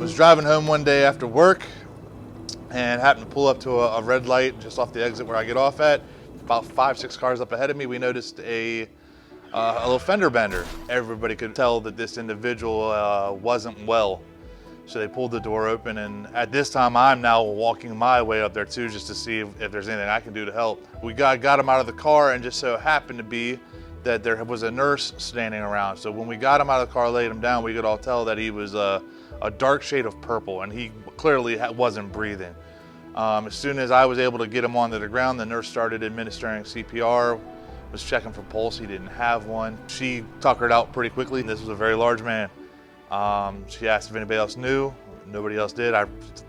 Was driving home one day after work and happened to pull up to a red light just off the exit where I get off at. About 5-6 cars up ahead of me, we noticed a little fender bender. Everybody could tell that this individual wasn't well. So they pulled the door open, and at this time I'm now walking my way up there too, just to see if there's anything I can do to help. We got him out of the car, and just so happened to be that there was a nurse standing around. So when we got him out of the car, laid him down, we could all tell that he was a dark shade of purple, and he clearly wasn't breathing. As soon as I was able to get him onto the ground, the nurse started administering CPR, was checking for pulse. He didn't have one. She tuckered out pretty quickly. This was a very large man. She asked if anybody else knew. Nobody else did. I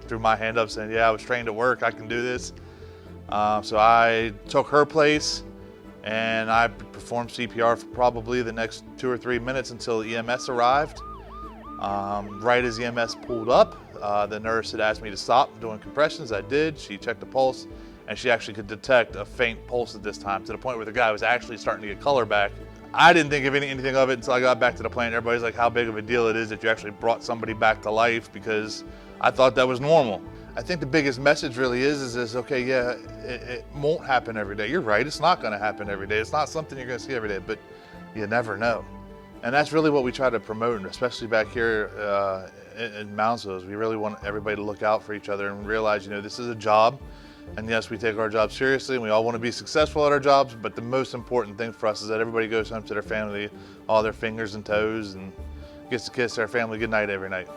threw my hand up saying, yeah, I was trained at work, I can do this. So I took her place and I performed CPR for probably the next 2 or 3 minutes until EMS arrived. Right as EMS pulled up, the nurse had asked me to stop doing compressions. I did. She checked the pulse, and she actually could detect a faint pulse at this time, to the point where the guy was actually starting to get color back. I didn't think of anything of it until I got back to the plant. Everybody's like, how big of a deal it is that you actually brought somebody back to life, because I thought that was normal. I think the biggest message really is okay, yeah, it won't happen every day. You're right, it's not gonna happen every day. It's not something you're gonna see every day, but you never know. And that's really what we try to promote, especially back here in Moundsville. We really want everybody to look out for each other and realize, this is a job. And yes, we take our job seriously, and we all want to be successful at our jobs, but the most important thing for us is that everybody goes home to their family, all their fingers and toes, and gets to kiss their family goodnight every night.